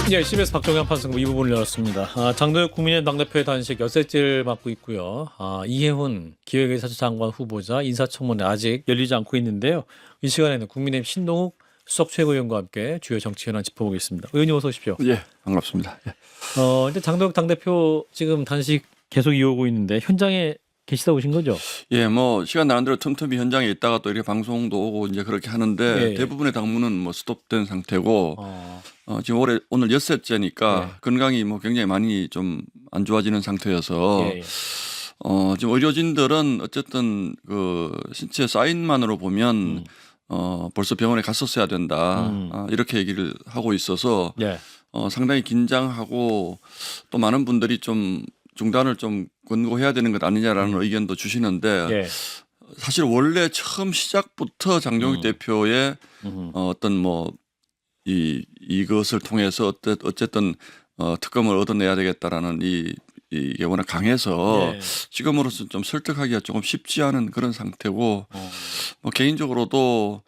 네, CBS 박정현 판승부 이 부분을 열었습니다. 장도혁 국민의힘 당대표의 단식 엿새째를 맡고 있고요. 이해훈 기획사실장관 후보자 인사청문회 아직 열리지 않고 있는데요. 이 시간에는 국민의힘 신동욱 수석 최고위원과 함께 주요 정치 현안 짚어보겠습니다. 의원님 어서 오십시오. 예, 반갑습니다. 예. 이제 장도혁 당대표 지금 단식 계속 이어오고 있는데 현장에 계시다 오신 거죠? 예, 뭐 시간 나는 대로 틈틈이 현장에 있다가 또 이렇게 방송도 오고 이제 그렇게 하는데 예. 대부분의 당무는 뭐 스톱된 상태고 어, 지금 오늘 엿새째니까 예. 건강이 뭐 굉장히 많이 좀 안 좋아지는 상태여서 예. 지금 의료진들은 어쨌든 그 신체 사인만으로 보면 벌써 병원에 갔었어야 된다 이렇게 얘기를 하고 있어서 예. 상당히 긴장하고 또 많은 분들이 좀 중단을 좀 권고해야 되는 것 아니냐라는 의견도 주시는데 예. 사실 원래 처음 시작부터 장종익 대표의 어떤 뭐 이것을 통해서 어쨌든 특검을 얻어내야 되겠다라는 이게 워낙 강해서 예. 지금으로서 좀 설득하기가 조금 쉽지 않은 그런 상태고 뭐 개인적으로도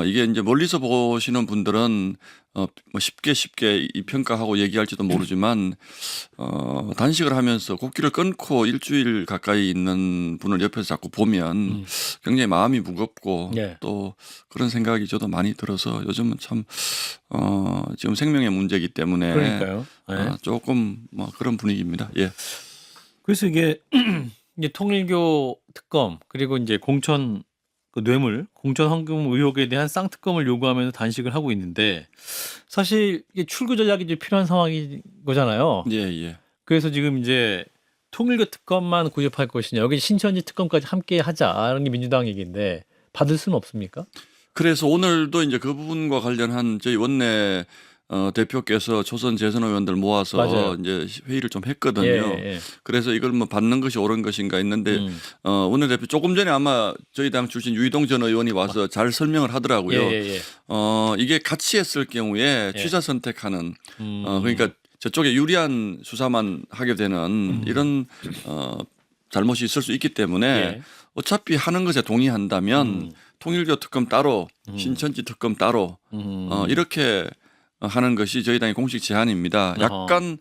이게 이제 멀리서 보시는 분들은 뭐 쉽게 이 평가하고 얘기할지도 모르지만 단식을 하면서 곡기를 끊고 일주일 가까이 있는 분을 옆에서 자꾸 보면 굉장히 마음이 무겁고 예. 또 그런 생각이 저도 많이 들어서 요즘은 참 지금 생명의 문제이기 때문에 그러니까요. 예. 조금 뭐 그런 분위기입니다. 예. 그래서 이게 이제 통일교 특검 그리고 이제 공천 그 뇌물 공천 황금 의혹에 대한 쌍특검을 요구하면서 단식을 하고 있는데 사실 이게 출구 전략이 이제 필요한 상황인 거잖아요. 예, 예. 그래서 지금 이제 통일교 특검만 구입할 것이냐 여기 신천지 특검까지 함께 하자라는 게 민주당 얘기인데 받을 수는 없습니까? 그래서 오늘도 이제 그 부분과 관련한 저희 원내 대표께서 초선 재선 의원들 모아서 맞아요. 이제 회의를 좀 했거든요. 예. 그래서 이걸 뭐 받는 것이 옳은 것인가 했는데 원내 대표 조금 전에 아마 저희 당 출신 유이동 전 의원이 와서 잘 설명을 하더라고요. 예. 이게 같이 했을 경우에 예. 취사 선택하는 그러니까 저쪽에 유리한 수사만 하게 되는 이런 잘못이 있을 수 있기 때문에 예. 어차피 하는 것에 동의한다면 통일교 특검 따로 신천지 특검 따로 이렇게 하는 것이 저희 당의 공식 제안입니다. 약간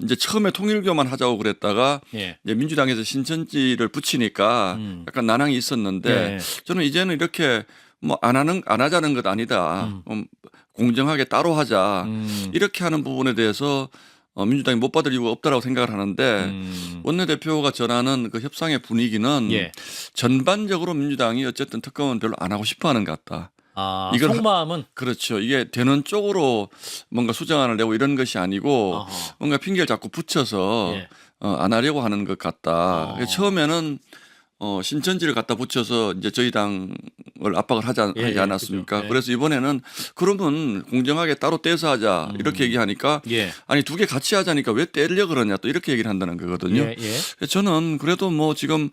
이제 처음에 통일교만 하자고 그랬다가 예. 이제 민주당에서 신천지를 붙이니까 약간 난항이 있었는데 예. 저는 이제는 이렇게 뭐 안 하자는 것 아니다. 공정하게 따로 하자. 이렇게 하는 부분에 대해서 민주당이 못 받을 이유가 없다라고 생각을 하는데 원내대표가 전하는 그 협상의 분위기는 예. 전반적으로 민주당이 어쨌든 특검은 별로 안 하고 싶어하는 것 같다. 이걸 속마음은 그렇죠. 이게 되는 쪽으로 뭔가 수정안을 내고 이런 것이 아니고 뭔가 핑계를 자꾸 붙여서 예. 안 하려고 하는 것 같다. 처음에는 신천지를 갖다 붙여서 이제 저희 당을 압박을 하지 않았습니까? 그렇죠. 예. 그래서 이번에는 그러면 공정하게 따로 떼서 하자 이렇게 얘기하니까 예. 아니 두 개 같이 하자니까 왜 떼려고 그러냐 또 이렇게 얘기를 한다는 거거든요. 예. 저는 그래도 뭐 지금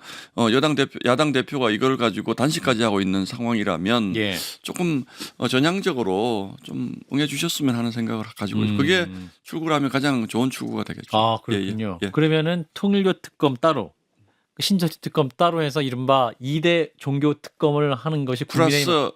야당 대표가 이걸 가지고 단식까지 하고 있는 상황이라면 예. 조금 전향적으로 좀 응해 주셨으면 하는 생각을 가지고 있어요. 그게 출구를 하면 가장 좋은 출구가 되겠죠. 그렇군요. 예. 그러면은 통일교 특검 따로 신천지 특검 따로 해서 이른바 2대 종교 특검을 하는 것이 국민의힘 플러스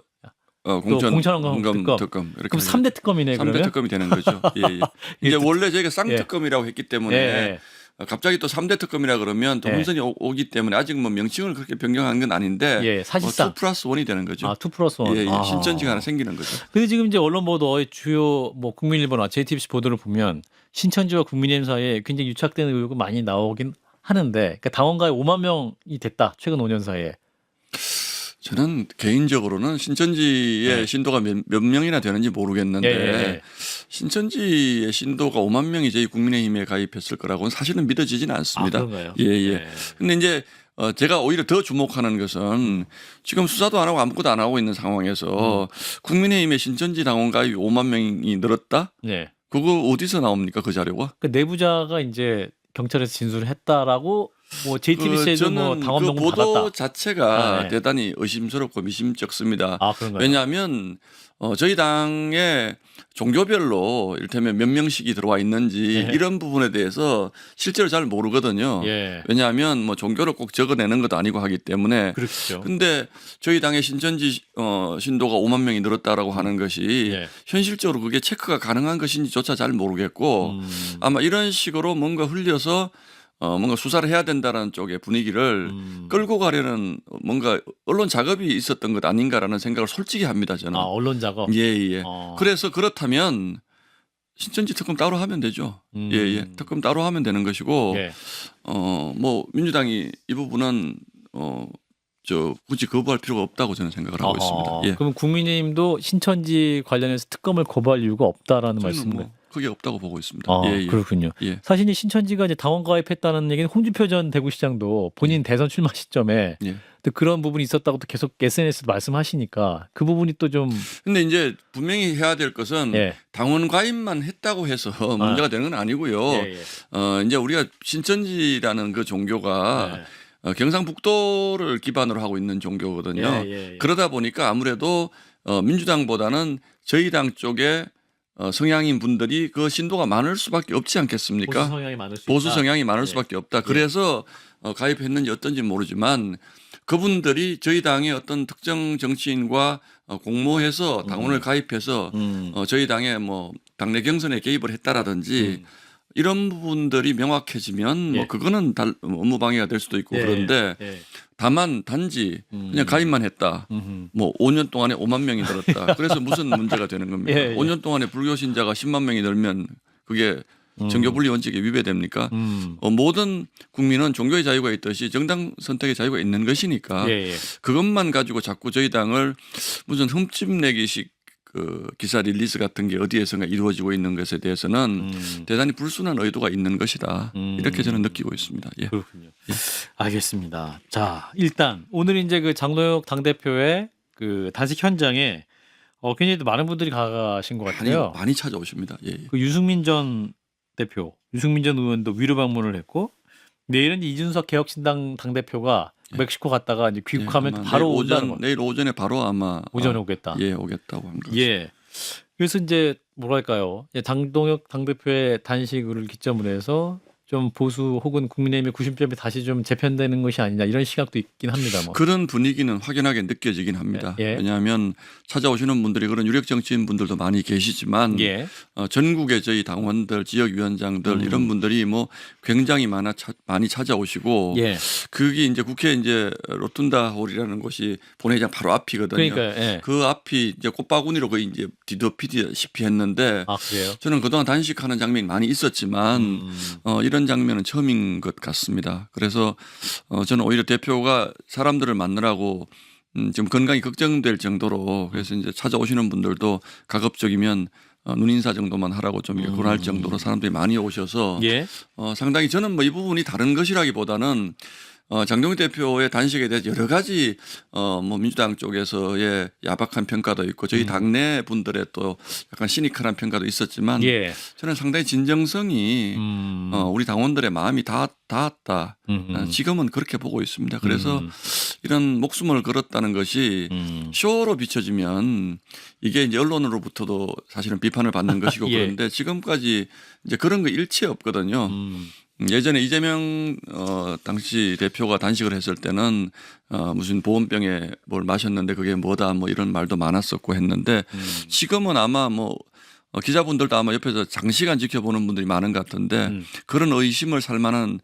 공천헌금 특검. 이렇게 그럼 3대 특검이네 3대 그러면. 특검이 되는 거죠. 예. 이제 원래 저희가 쌍특검이라고 했기 때문에 예. 갑자기 또 3대 특검이라 그러면 또 혼선이 오기 때문에 아직 뭐 명칭을 그렇게 변경한 건 아닌데 예, 사실상 2 플러스 1이 되는 거죠. 2 플러스 1. 예. 신천지가 하나 생기는 거죠. 근데 지금 이제 언론 보도의 주요 뭐 국민일보나 JTBC 보도를 보면 신천지와 국민의힘 사이에 굉장히 유착되는 의혹이 많이 나오긴 하는데 그러니까 당원가에 5만 명이 됐다. 최근 5년 사이에. 저는 개인적으로는 신천지의 신도가 몇 명이나 되는지 모르겠는데 신천지의 신도가 5만 명이 저희 국민의힘에 가입했을 거라고는 사실은 믿어지지는 않습니다. 그런가요? 예. 근데 이제 제가 오히려 더 주목하는 것은 지금 수사도 안 하고 아무것도 안 하고 있는 상황에서 국민의힘의 신천지 당원 가입이 5만 명이 늘었다? 네. 그거 어디서 나옵니까 그 자료가? 그 내부자가 이제 경찰에서 진술을 했다라고 뭐 JTBC에도 뭐 저는 당원 그 명분 보도 받았다. 자체가 네. 대단히 의심스럽고 미심쩍습니다. 아 그런가요? 왜냐하면 저희 당에 종교별로 이를테면 몇 명씩이 들어와 있는지 예. 이런 부분에 대해서 실제로 잘 모르거든요. 예. 왜냐하면 뭐 종교를 꼭 적어내는 것도 아니고 하기 때문에. 그렇죠. 근데 저희 당의 신천지 신도가 5만 명이 늘었다라고 하는 것이 예. 현실적으로 그게 체크가 가능한 것인지조차 잘 모르겠고 아마 이런 식으로 뭔가 흘려서 뭔가 수사를 해야 된다는 쪽의 분위기를 끌고 가려는 뭔가 언론 작업이 있었던 것 아닌가라는 생각을 솔직히 합니다. 저는. 아 언론 작업. 예. 어. 그래서 그렇다면 신천지 특검 따로 하면 되죠. 예. 특검 따로 하면 되는 것이고 예. 뭐 민주당이 이 부분은 굳이 거부할 필요가 없다고 저는 생각을 하고 있습니다. 예. 그럼 국민의힘도 신천지 관련해서 특검을 거부할 이유가 없다라는 저는 말씀인가요? 뭐 그게 없다고 보고 있습니다. 아, 예. 그렇군요. 예. 사실 이 신천지가 이제 당원 가입했다는 얘기는 홍준표 전 대구시장도 본인 대선 출마 시점에 예. 또 그런 부분이 있었다고 또 계속 SNS에 말씀하시니까 그 부분이 또 좀 근데 이제 분명히 해야 될 것은 예. 당원 가입만 했다고 해서 문제가 되는 건 아니고요. 예. 이제 우리가 신천지라는 그 종교가 경상북도를 기반으로 하고 있는 종교거든요. 예. 그러다 보니까 아무래도 민주당보다는 저희 당 쪽에 성향인 분들이 그 신도가 많을 수밖에 없지 않겠습니까? 보수 성향이 많을 수 보수 있다. 성향이 많을 예. 수밖에 없다. 그래서 가입했는지 어떤지 모르지만 그분들이 저희 당의 어떤 특정 정치인과 공모해서 당원을 가입해서 저희 당의 뭐 당내 경선에 개입을 했다라든지 이런 부분들이 명확해지면 예. 뭐 그거는 업무 방해가 될 수도 있고 그런데 다만 단지 그냥 가입만 했다. 뭐 5년 동안에 5만 명이 늘었다. 그래서 무슨 문제가 되는 겁니까? 예. 5년 동안에 불교 신자가 10만 명이 늘면 그게 정교 분리 원칙에 위배됩니까? 모든 국민은 종교의 자유가 있듯이 정당 선택의 자유가 있는 것이니까 그것만 가지고 자꾸 저희 당을 무슨 흠집내기식 그 기사 릴리즈 같은 게 어디에선가 이루어지고 있는 것에 대해서는 대단히 불순한 의도가 있는 것이다. 이렇게 저는 느끼고 있습니다. 예. 그렇군요. 알겠습니다. 자, 일단 오늘 이제 그 장노혁 당대표의 그 단식 현장에 굉장히 많은 분들이 가신 것 같아요. 많이 찾아오십니다. 예. 그 유승민 전 대표, 유승민 전 의원도 위로 방문을 했고 내일은 이준석 개혁신당 당대표가 멕시코 갔다가 이제 귀국하면 바로 온다는 거. 내일 오전에 바로 아마 오전에 오겠다. 예, 오겠다고 합니다. 예. 그래서 이제 뭐랄까요? 장동혁 당대표의 단식을 기점으로 해서 좀 보수 혹은 국민의힘의 구심점이 다시 좀 재편되는 것이 아니냐 이런 시각도 있긴 합니다. 뭐. 그런 분위기는 확연하게 느껴지긴 합니다. 왜냐하면 찾아오시는 분들이 그런 유력 정치인 분들도 많이 계시지만 전국의 저희 당원들, 지역위원장들 이런 분들이 뭐 굉장히 많이 찾아오시고 그게 이제 국회 이제 로툰다 홀이라는 곳이 본회의장 바로 앞이거든요. 그러니까 그 앞이 이제 꽃바구니로 거의 이제 뒤덮이다시피 했는데 그래요? 저는 그동안 단식하는 장면이 많이 있었지만 이런 장면은 처음인 것 같습니다. 그래서 저는 오히려 대표가 사람들을 만나라고 지금 건강이 걱정될 정도로 그래서 이제 찾아오시는 분들도 가급적이면 눈인사 정도만 하라고 좀 이렇게 권할 정도로 사람들이 많이 오셔서 상당히 저는 뭐 이 부분이 다른 것이라기보다는 장동혁 대표의 단식에 대해서 여러 가지 뭐 민주당 쪽에서의 야박한 평가도 있고 저희 당내 분들의 또 약간 시니컬한 평가도 있었지만 저는 상당히 진정성이 우리 당원들의 마음이 닿았다. 지금은 그렇게 보고 있습니다. 그래서 이런 목숨을 걸었다는 것이 쇼로 비춰지면 이게 이제 언론으로부터도 사실은 비판을 받는 것이고 그런데 지금까지 이제 그런 거 일체 없거든요. 예전에 이재명 당시 대표가 단식을 했을 때는 무슨 보온병에 뭘 마셨는데 그게 뭐다 뭐 이런 말도 많았었고 했는데 지금은 아마 뭐 기자분들도 아마 옆에서 장시간 지켜보는 분들이 많은 것 같은데 그런 의심을 살 만한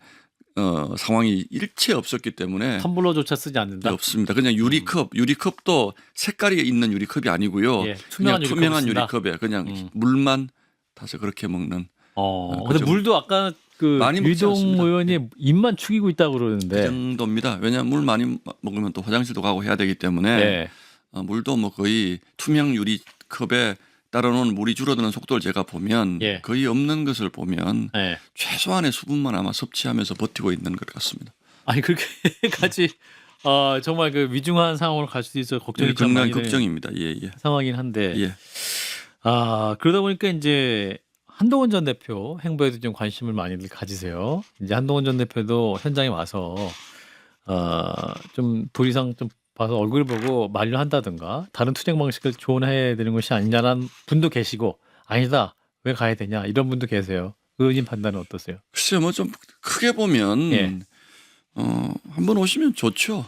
상황이 일체 없었기 때문에 텀블러조차 쓰지 않는다. 없습니다. 그냥 유리컵도 색깔이 있는 유리컵이 아니고요. 그냥 투명한 유리컵에 그냥 물만 타서 그렇게 먹는. 근데 물도 아까 그 유동 의원이 입만 축이고 있다고 그러는데 그 정도입니다. 왜냐하면 물 많이 먹으면 또 화장실도 가고 해야 되기 때문에 물도 뭐 거의 투명 유리컵에 따라놓은 물이 줄어드는 속도를 제가 보면 거의 없는 것을 보면 최소한의 수분만 아마 섭취하면서 버티고 있는 것 같습니다. 아니 그렇게까지 정말 그 위중한 상황으로 갈 수도 있어 걱정이 건강 걱정입니다. 상황이긴 한데 그러다 보니까 이제 한동훈 전 대표 행보에도 좀 관심을 많이들 가지세요. 이제 한동훈 전 대표도 현장에 와서 좀 도리상 좀 봐서 얼굴 보고 만류한다든가 다른 투쟁 방식을 조언해야 되는 것이 아니냐는 분도 계시고 아니다 왜 가야 되냐 이런 분도 계세요. 의원님 판단은 어떠세요? 글쎄요, 뭐 좀 크게 보면 예. 한번 오시면 좋죠.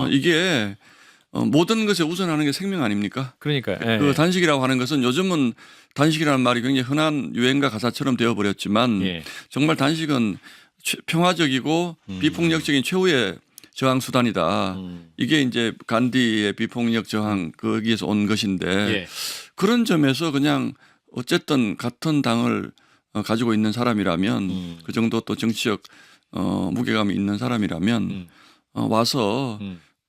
이게 모든 것에 우선하는 게 생명 아닙니까? 그러니까요. 그 단식이라고 하는 것은 요즘은 단식이라는 말이 굉장히 흔한 유행가 가사처럼 되어버렸지만 예. 정말 단식은 평화적이고 비폭력적인 최후의 저항 수단이다. 이게 이제 간디의 비폭력 저항 거기에서 온 것인데 예. 그런 점에서 그냥 어쨌든 같은 당을 가지고 있는 사람이라면 그 정도 또 정치적 무게감이 있는 사람이라면 와서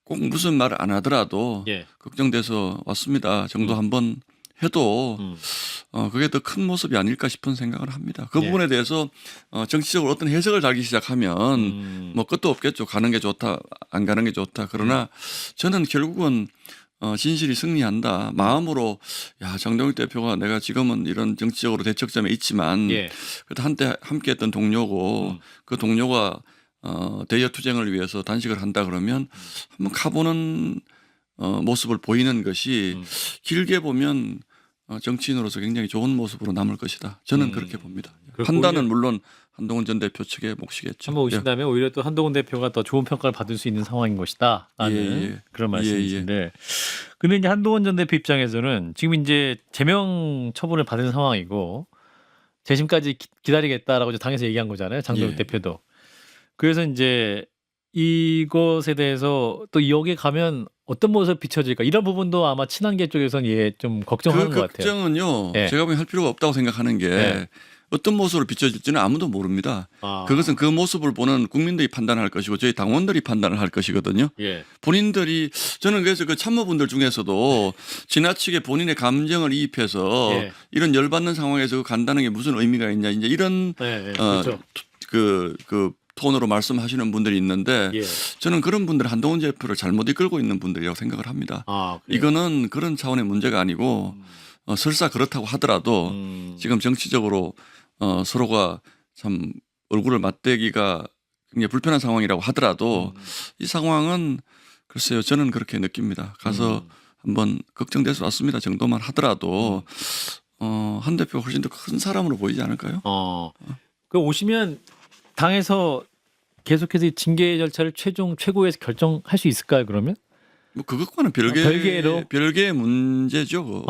꼭 무슨 말 안 하더라도 예. 걱정돼서 왔습니다 정도 한번 해도 그게 더 큰 모습이 아닐까 싶은 생각을 합니다. 그 예. 부분에 대해서 정치적으로 어떤 해석을 달기 시작하면 뭐 끝도 없겠죠. 가는 게 좋다, 안 가는 게 좋다. 그러나 저는 결국은 진실이 승리한다. 마음으로 야 장동혁 대표가 내가 지금은 이런 정치적으로 대척점에 있지만 예. 그래도 한때 함께했던 동료고 그 동료가 대여 투쟁을 위해서 단식을 한다 그러면 한번 가보는 모습을 보이는 것이 길게 보면 정치인으로서 굉장히 좋은 모습으로 남을 것이다. 저는 그렇게 봅니다. 판단은 물론 한동훈 전 대표 측의 몫이겠죠. 한번 오신다면 오히려 또 한동훈 대표가 더 좋은 평가를 받을 수 있는 상황인 것이다. 라는 그런 말씀이신데. 근데 이제 한동훈 전 대표 입장에서는 지금 이제 제명 처분을 받은 상황이고 재심까지 기다리겠다라고 당에서 얘기한 거잖아요. 장동혁 대표도. 그래서 이제 이것에 대해서 또 여기에 가면 어떤 모습 비춰질까 이런 부분도 아마 친한계 쪽에서는 좀 걱정하는 것 같아요. 걱정은요. 예. 제가 보기엔 할 필요가 없다고 생각하는 게 예. 어떤 모습으로 비춰질지는 아무도 모릅니다. 그것은 그 모습을 보는 국민들이 판단할 것이고 저희 당원들이 판단을 할 것이거든요. 예. 본인들이 저는 그래서 그 참모분들 중에서도 지나치게 본인의 감정을 이입해서 예. 이런 열받는 상황에서 간다는 게 무슨 의미가 있냐 이제 이런 그렇죠. 그 톤으로 말씀하시는 분들이 있는데 예. 저는 그런 분들 한동훈 대표를 잘못 이끌고 있는 분들이라고 생각을 합니다. 그래요? 이거는 그런 차원의 문제가 아니고 설사 그렇다고 하더라도 지금 정치적으로 서로가 참 얼굴을 맞대기가 굉장히 불편한 상황이라고 하더라도 이 상황은 글쎄요 저는 그렇게 느낍니다. 가서 한번 걱정돼서 왔습니다 정도만 하더라도 한 대표가 훨씬 더 큰 사람으로 보이지 않을까요? 그 오시면 당에서 계속해서 이 징계 절차를 최고에서 결정할 수 있을까요? 그러면? 뭐 그것과는 별개로? 별개의 문제죠.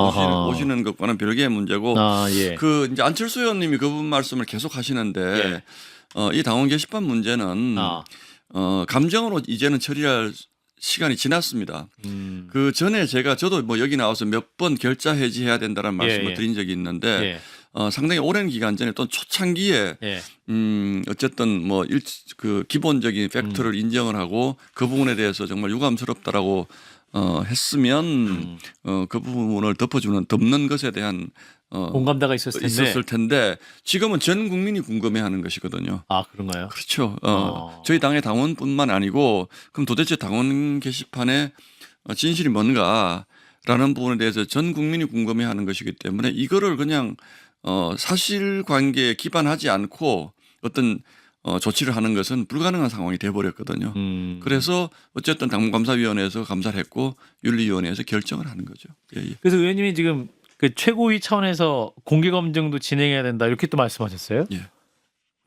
오시는 것과는 별개의 문제고 예. 그 이제 안철수 의원님이 그분 말씀을 계속 하시는데 이 당원 게시판 문제는 감정으로 이제는 처리할 시간이 지났습니다. 그 전에 저도 뭐 여기 나와서 몇 번 결자 해지해야 된다는 말씀을 드린 적이 있는데 상당히 오랜 기간 전에 또 초창기에 어쨌든 뭐 그 기본적인 팩트를 인정을 하고 그 부분에 대해서 정말 유감스럽다라고 했으면 그 부분을 덮는 것에 대한 공감대가 있었을 텐데 지금은 전 국민이 궁금해하는 것이거든요. 그런가요? 그렇죠. 저희 당의 당원뿐만 아니고 그럼 도대체 당원 게시판에 진실이 뭔가라는 부분에 대해서 전 국민이 궁금해하는 것이기 때문에 이거를 그냥 사실관계에 기반하지 않고 어떤 조치를 하는 것은 불가능한 상황이 돼버렸거든요. 그래서 어쨌든 당무감사위원회에서 감사를 했고 윤리위원회에서 결정을 하는 거죠. 그래서 의원님이 지금 그 최고위 차원에서 공개 검증도 진행해야 된다 이렇게 또 말씀하셨어요? 예.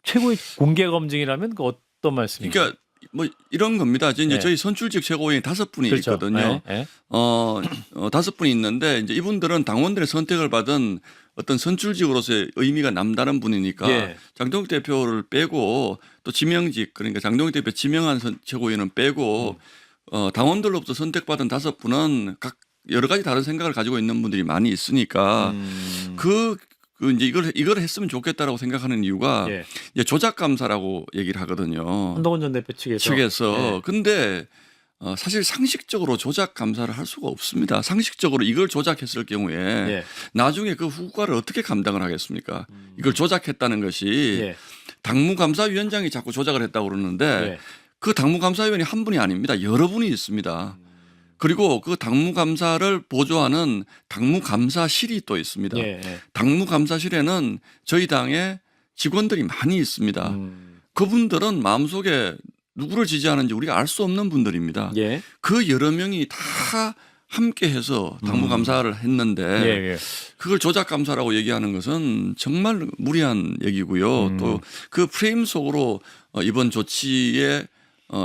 최고위 공개 검증이라면 그 어떤 말씀이에요? 그러니까 뭐 이런 겁니다. 이제 저희 선출직 최고위원이 5분이 있거든요. 5분이 있는데 이제 이분들은 당원들의 선택을 받은 어떤 선출직으로서의 의미가 남다른 분이니까 장동혁 대표를 빼고 또 지명직 그러니까 장동혁 대표 지명한 최고위원은 빼고 당원들로부터 선택받은 5분은 각 여러 가지 다른 생각을 가지고 있는 분들이 많이 있으니까 이제 이걸 했으면 좋겠다라고 생각하는 이유가 이제 조작 감사라고 얘기를 하거든요. 한동훈 전 대표 측에서. 근데 사실 상식적으로 조작 감사를 할 수가 없습니다. 상식적으로 이걸 조작했을 경우에 나중에 그 후과를 어떻게 감당을 하겠습니까? 이걸 조작했다는 것이 당무감사위원장이 자꾸 조작을 했다고 그러는데 그 당무감사위원이 한 분이 아닙니다. 여러 분이 있습니다. 그리고 그 당무감사를 보조하는 당무감사실이 또 있습니다. 예. 예. 당무감사실에는 저희 당의 직원들이 많이 있습니다. 그분들은 마음속에 누구를 지지하는지 우리가 알 수 없는 분들입니다. 예. 그 여러 명이 다 함께 해서 당무감사를 했는데 예. 예. 그걸 조작감사라고 얘기하는 것은 정말 무리한 얘기고요. 또 그 프레임 속으로 이번 조치에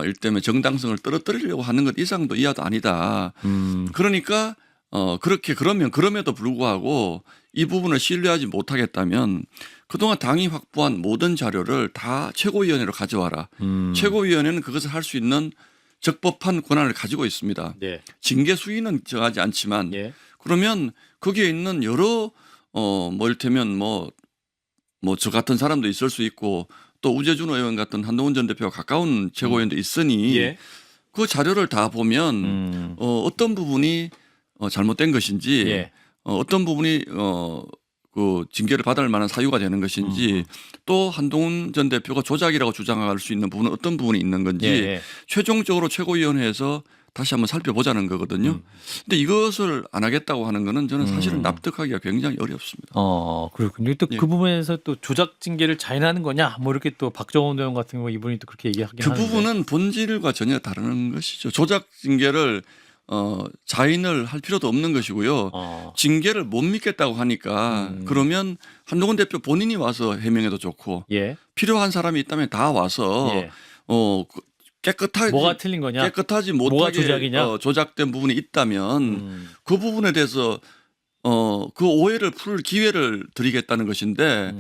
일테면 정당성을 떨어뜨리려고 하는 것 이상도 이하도 아니다. 그러니까 그럼에도 불구하고 이 부분을 신뢰하지 못하겠다면 그동안 당이 확보한 모든 자료를 다 최고위원회로 가져와라. 최고위원회는 그것을 할 수 있는 적법한 권한을 가지고 있습니다. 예. 징계 수위는 정하지 않지만 예. 그러면 거기에 있는 여러 이를테면 저 같은 사람도 있을 수 있고 또 우재준 의원 같은 한동훈 전 대표와 가까운 최고위원도 있으니 예. 그 자료를 다 보면 어떤 부분이 잘못된 것인지 예. 어떤 부분이 그 징계를 받을 만한 사유가 되는 것인지 또 한동훈 전 대표가 조작이라고 주장할 수 있는 부분은 어떤 부분이 있는 건지 예. 최종적으로 최고위원회에서 다시 한번 살펴보자는 거거든요. 근데 이것을 안 하겠다고 하는 거는 저는 사실은 납득하기가 굉장히 어렵습니다. 그렇군요. 또 그 예. 부분에서 또 조작 징계를 자인하는 거냐, 뭐 이렇게 또 박정원 의원 같은 경우 이분이 또 그렇게 얘기하긴 그 하는데. 부분은 본질과 전혀 다른 것이죠. 조작 징계를 자인을 할 필요도 없는 것이고요. 징계를 못 믿겠다고 하니까 그러면 한동훈 대표 본인이 와서 해명해도 좋고 예. 필요한 사람이 있다면 다 와서 예. 깨끗하지 뭐가 틀린 거냐? 깨끗하지 뭐가 못하게 조작이냐? 조작된 부분이 있다면 그 부분에 대해서 그 오해를 풀 기회를 드리겠다는 것인데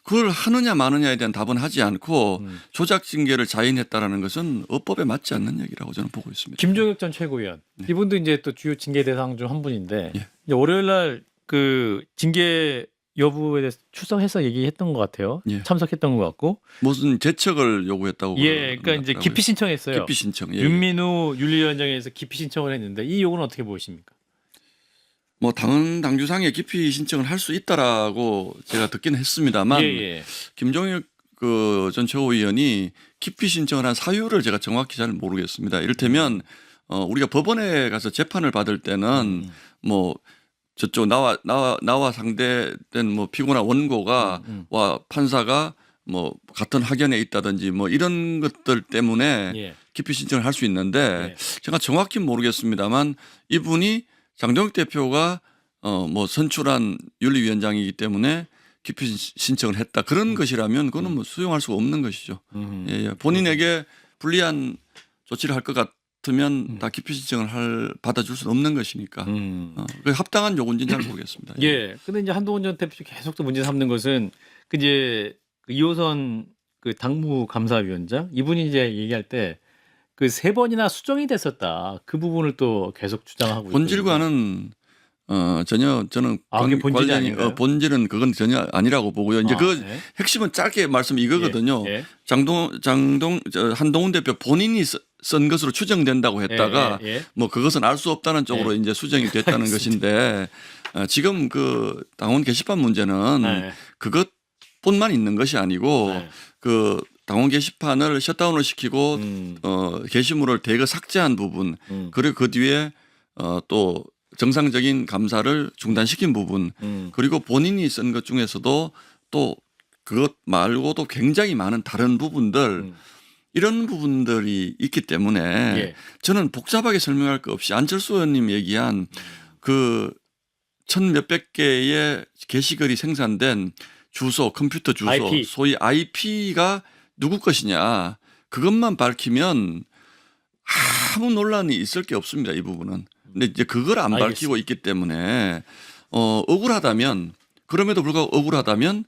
그걸 하느냐 마느냐에 대한 답은 하지 않고 조작 징계를 자인했다라는 것은 어법에 맞지 않는 얘기라고 저는 보고 있습니다. 김종혁 전 최고위원. 이분도 이제 또 주요 징계 대상 중 한 분인데 예. 이제 월요일 날 그 징계 여부에 대해서 출석해서 얘기했던 것 같아요. 예. 참석했던 것 같고. 무슨 재척을 요구했다고 예, 그러니까 이제 그러더라고요. 기피 신청했어요. 기피 신청. 예. 윤민우 윤리위원장에서 기피 신청을 했는데 이 요구는 어떻게 보십니까? 뭐 당헌 당규상에 기피 신청을 할 수 있다라고 제가 듣기는 했습니다만 예. 김종혁 그 전 최고위원이 기피 신청을 한 사유를 제가 정확히 잘 모르겠습니다. 이를테면 우리가 법원에 가서 재판을 받을 때는 뭐 저쪽 나와 상대된 뭐 피고나 원고가 와 판사가 뭐 같은 학연에 있다든지 뭐 이런 것들 때문에 예. 기피 신청을 할 수 있는데 예. 제가 정확히 모르겠습니다만 이분이 장동혁 대표가 뭐 선출한 윤리위원장이기 때문에 기피 신청을 했다 그런 것이라면 그거는 뭐 수용할 수가 없는 것이죠. 예. 본인에게 불리한 조치를 할 것 같으면 다 기피 신청을 받아줄 수는 없는 것이니까 그 합당한 요구인지는 잘 모르겠습니다. 예. 근데 이제 한동훈 전 대표 계속 또 문제 삼는 것은 그 이제 그 이호선 그 당무감사위원장 이분이 이제 얘기할 때 그 3번이나 수정이 됐었다. 그 부분을 또 계속 주장하고 본질과는 전혀 저는 그게 본질이 관련이 아닌가요? 본질은 그건 전혀 아니라고 보고요. 이제 그 네. 핵심은 짧게 말씀 이거거든요. 예. 한동훈 대표 본인이 쓴 것으로 추정된다고 했다가 예. 뭐 그것은 알 수 없다는 쪽으로 예. 이제 수정이 됐다는 것인데 지금 그 당원 게시판 문제는 네. 그것뿐만 있는 것이 아니고 네. 그 당원 게시판을 셧다운을 시키고 게시물을 대거 삭제한 부분 그리고 그 뒤에 또 정상적인 감사를 중단시킨 부분 그리고 본인이 쓴 것 중에서도 또 그것 말고도 굉장히 많은 다른 부분들 이런 부분들이 있기 때문에 예. 저는 복잡하게 설명할 거 없이 안철수 의원님 얘기한 그 1,000몇백 개의 게시글이 생산된 주소, 컴퓨터 주소, IP. 소위 IP가 누구 것이냐 그것만 밝히면 아무 논란이 있을 게 없습니다. 이 부분은. 근데 이제 그걸 안 알겠습니다. 밝히고 있기 때문에 억울하다면 그럼에도 불구하고 억울하다면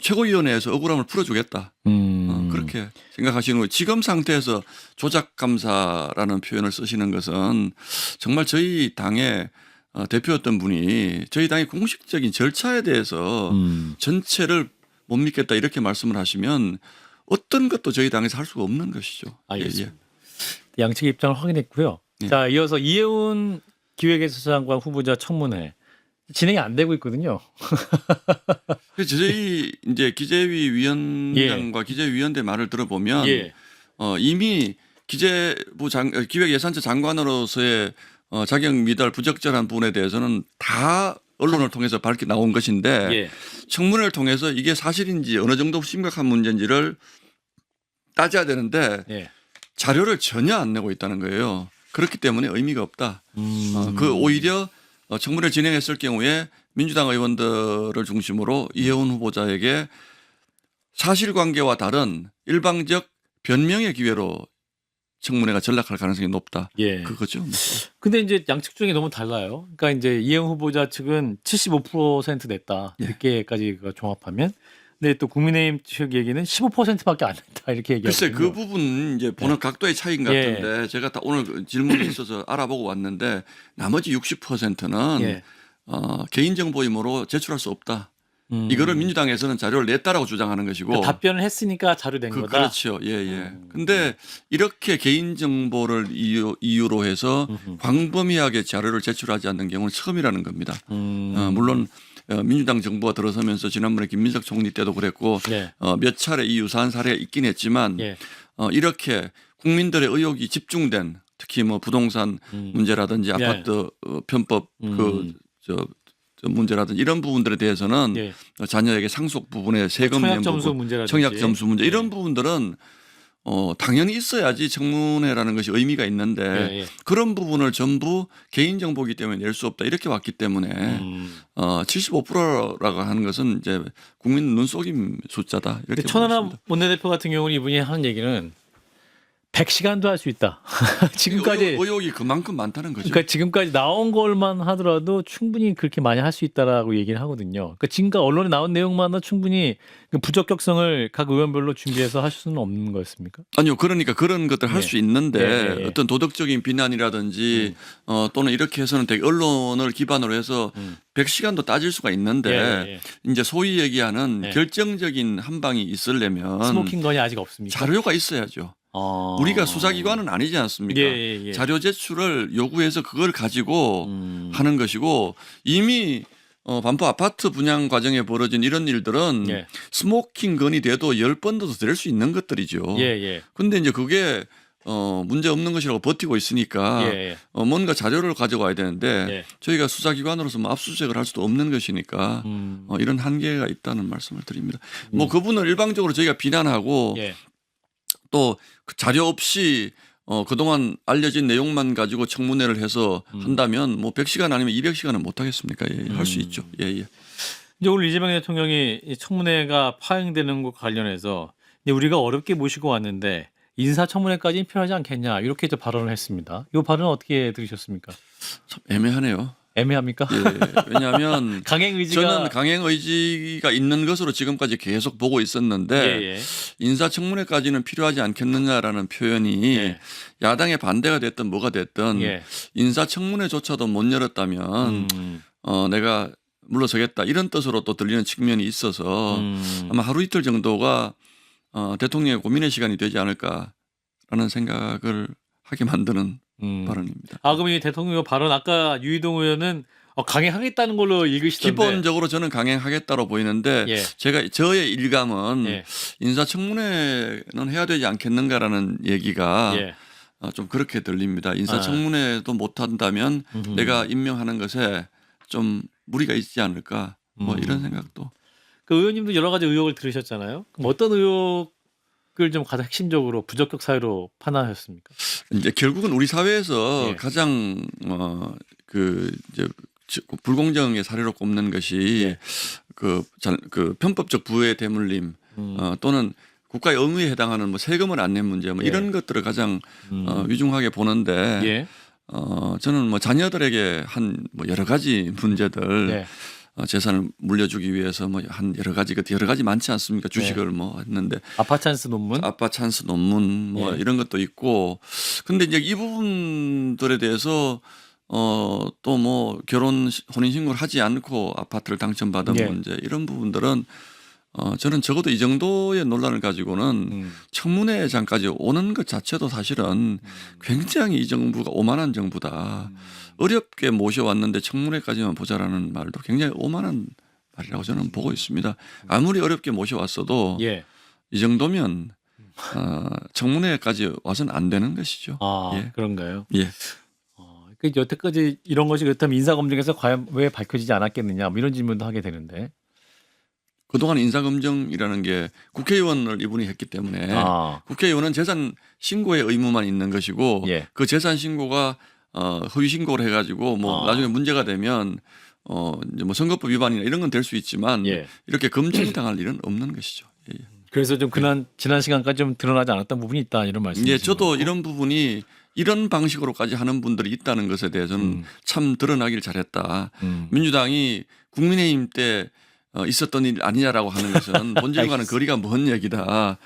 최고위원회에서 억울함을 풀어주겠다. 그렇게 생각하시는 거예요. 지금 상태에서 조작 감사라는 표현을 쓰시는 것은 정말 저희 당의 대표였던 분이 저희 당의 공식적인 절차에 대해서 전체를 못 믿겠다 이렇게 말씀을 하시면 어떤 것도 저희 당에서 할 수가 없는 것이죠. 알겠습니다. 양측의 입장을 확인했고요. 예. 자, 이어서 이해운 기획예술장관 후보자 청문회 진행이 안 되고 있거든요. 그래서 저희 이제 기재위 위원장과 기재위원대 말을 들어보면 예. 이미 기획예산처 장관으로서의 자격 미달 부적절한 부분에 대해서는 다 언론을 통해서 밝게 나온 것인데 예. 청문회를 통해서 이게 사실인지 어느 정도 심각한 문제인지를 따져야 되는데 예. 자료를 전혀 안 내고 있다는 거예요. 그렇기 때문에 의미가 없다. 그 오히려 청문회를 진행했을 경우에 민주당 의원들을 중심으로 이해훈 후보자에게 사실관계와 다른 일방적 변명의 기회로 청문회가 전락할 가능성이 높다. 예. 그거죠. 근데 이제 양측 중에 너무 달라요. 그러니까 이제 이해훈 후보자 측은 75% 냈다. 예. 이렇게까지 종합하면. 근데 또 국민의힘 측 얘기는 15%밖에 안 냈다. 이렇게 얘기하거든요. 글쎄 그 부분 이제 보는 각도의 차이인 것 예. 같은데 제가 다 오늘 질문이 있어서 알아보고 왔는데 나머지 60%는 예. 개인정보임으로 제출할 수 없다. 이거를 민주당에서는 자료를 냈다라고 주장하는 것이고 그러니까 답변을 했으니까 자료 낸 거다. 그렇죠. 예, 예. 근데 이렇게 개인정보를 이유로 해서 광범위하게 자료를 제출하지 않는 경우는 처음이라는 겁니다. 물론 민주당 정부가 들어서면서 지난번에 김민석 총리 때도 그랬고 예. 몇 차례 이 유사한 사례가 있긴 했지만 예. 이렇게 국민들의 의혹이 집중된 특히 뭐 부동산 문제라든지 아파트 편법 문제라든지 이런 부분들에 대해서는 예. 자녀에게 상속 부분에 세금 청약 낸 점수 부분, 문제라든지 청약 점수 문제 이런 예. 부분들은 당연히 있어야지 청문회라는 것이 의미가 있는데 예, 예. 그런 부분을 전부 개인정보이기 때문에 낼 수 없다 이렇게 왔기 때문에 75%라고 하는 것은 이제 국민 눈속임 숫자다 이렇게 천하람 보겠습니다. 원내대표 같은 경우는 이분이 하는 얘기는 100시간도 할 수 있다. 지금까지 의혹이 그만큼 많다는 거죠. 그러니까 지금까지 나온 걸만 하더라도 충분히 그렇게 많이 할 수 있다라고 얘기를 하거든요. 그러니까 지금까지 언론에 나온 내용만으로 충분히 그 부적격성을 각 의원별로 준비해서 하실 수는 없는 거였습니까? 아니요. 그러니까 그런 것들 할 예. 수 있는데 예, 예. 어떤 도덕적인 비난이라든지 또는 이렇게 해서는 되게 언론을 기반으로 해서 100시간도 따질 수가 있는데 예, 예. 이제 소위 얘기하는 예. 결정적인 한 방이 있으려면 스모킹 건이 아직 없습니까? 자료가 있어야죠. 우리가 수사기관은 아니지 않습니까? 예. 자료 제출을 요구해서 그걸 가지고 하는 것이고 이미 반포 아파트 분양 과정에 벌어진 이런 일들은 예. 스모킹 건이 돼도 10번도 더 될 수 있는 것들이죠. 예. 근데 이제 그게 문제 없는 것이라고 버티고 있으니까 예. 뭔가 자료를 가져와야 되는데 예. 저희가 수사기관으로서 뭐 압수수색을 할 수도 없는 것이니까 이런 한계가 있다는 말씀을 드립니다. 뭐 그분을 일방적으로 저희가 비난하고 예. 또 그 자료 없이 그동안 알려진 내용만 가지고 청문회를 해서 한다면 뭐 100시간 아니면 200시간은 못 하겠습니까? 예, 할 수 있죠. 예. 이제 오늘 이재명 대통령이 이 청문회가 파행되는 것과 관련해서 이제 우리가 어렵게 모시고 왔는데 인사청문회까지는 필요하지 않겠냐 이렇게 이제 발언을 했습니다. 이 발언은 어떻게 들으셨습니까? 참 애매하네요. 애매합니까? 예. 왜냐하면 강행 의지가 저는 강행 의지가 있는 것으로 지금까지 계속 보고 있었는데 예. 인사청문회까지는 필요하지 않겠느냐라는 표현이 예. 야당의 반대가 됐든 뭐가 됐든 예. 인사청문회조차도 못 열었다면 내가 물러서겠다 이런 뜻으로 또 들리는 측면이 있어서 아마 하루 이틀 정도가 대통령의 고민의 시간이 되지 않을까라는 생각을 하게 만드는 발언입니다. 그럼 이 대통령 발언 아까 유희동 의원은 강행하겠다는 걸로 읽으시던데. 기본적으로 저는 강행하겠다로 보이는데 예. 저의 일감은 예. 인사청문회는 해야 되지 않겠는가라는 얘기가 예. 좀 그렇게 들립니다. 인사청문회도 못한다면 내가 임명하는 것에 좀 무리가 있지 않을까 뭐 이런 생각도. 그 의원님도 여러 가지 의혹을 들으셨잖아요. 그럼 어떤 의혹을 좀 가장 핵심적으로 부적격 사유로 판단하셨습니까? 이제 결국은 우리 사회에서 예. 가장 이제 불공정의 사례로 꼽는 것이 예. 그 편법적 부의 대물림 또는 국가의 의무에 해당하는 뭐 세금을 안 낸 문제 뭐 예. 이런 것들을 가장 위중하게 보는데 예. 저는 뭐 자녀들에게 한 뭐 여러 가지 문제들 예. 재산을 물려주기 위해서 뭐 한 여러 가지 많지 않습니까? 주식을 뭐 했는데 아파 찬스 논문. 아빠 찬스 논문 뭐 예. 이런 것도 있고 근데 이제 이 부분들에 대해서 또 뭐 결혼 혼인 신고를 하지 않고 아파트를 당첨받은 예. 문제 이런 부분들은 저는 적어도 이 정도의 논란을 가지고는 청문회장까지 오는 것 자체도 사실은 굉장히 이 정부가 오만한 정부다. 어렵게 모셔왔는데 청문회까지만 보자라는 말도 굉장히 오만한 말이라고 저는 보고 있습니다. 아무리 어렵게 모셔왔어도 예. 이 정도면 청문회까지 와서는 안 되는 것이죠. 아, 예. 그런가요? 예. 그 여태까지 이런 것이 그렇다면 인사검증에서 과연 왜 밝혀지지 않았겠느냐 뭐 이런 질문도 하게 되는데. 그동안 인사검증이라는 게 국회의원을 이분이 했기 때문에 아, 국회의원은 재산 신고의 의무만 있는 것이고 예. 그 재산 신고가 허위 신고를 해가지고 뭐 아. 나중에 문제가 되면 이제 뭐 선거법 위반이나 이런 건 될 수 있지만 예. 이렇게 검증 당할 일은 없는 것이죠. 예. 그래서 좀 지난 시간까지 좀 드러나지 않았던 부분이 있다 이런 말씀이신 예, 저도 거고. 이런 부분이 이런 방식으로까지 하는 분들이 있다는 것에 대해서는 참 드러나길 잘했다. 민주당이 국민의힘 때 있었던 일 아니냐라고 하는 것은 본질과는 거리가 먼 얘기다.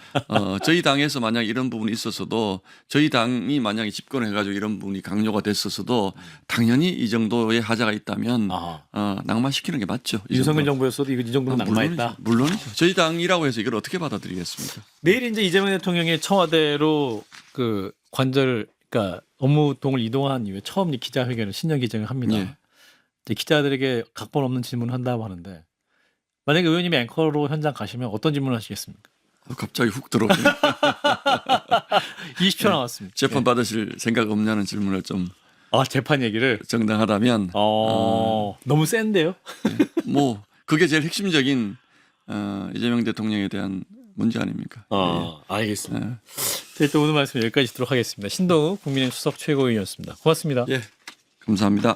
저희 당에서 만약 이런 부분이 있었어도 저희 당이 만약에 집권해가지고 이런 부분이 강요가 됐었어도 당연히 이 정도의 하자가 있다면 아하. 낙마시키는 게 맞죠. 이 윤석열 정도. 정부였어도 이 정도는 낙마했다. 물론이죠. 저희 당이라고 해서 이걸 어떻게 받아들이겠습니까? 내일 이제 이재명 대통령이 청와대로 그 그러니까 업무동을 이동한 이후에 처음 이 기자회견을 신년 기자회견을 합니다. 예. 이제 기자들에게 각본 없는 질문을 한다고 하는데 만약에 의원님이 앵커로 현장 가시면 어떤 질문을 하시겠습니까? 갑자기 훅 들어오네. 20초 남았습니다. 재판 받으실 생각 없냐는 질문을 좀 아, 재판 얘기를 정당하다면 너무 센데요? 뭐 그게 제일 핵심적인 이재명 대통령에 대한 문제 아닙니까? 알겠습니다. 자, 일단 오늘 말씀 여기까지 듣도록 하겠습니다. 신동우 국민의힘 수석 최고위원이었습니다. 고맙습니다. 예, 감사합니다.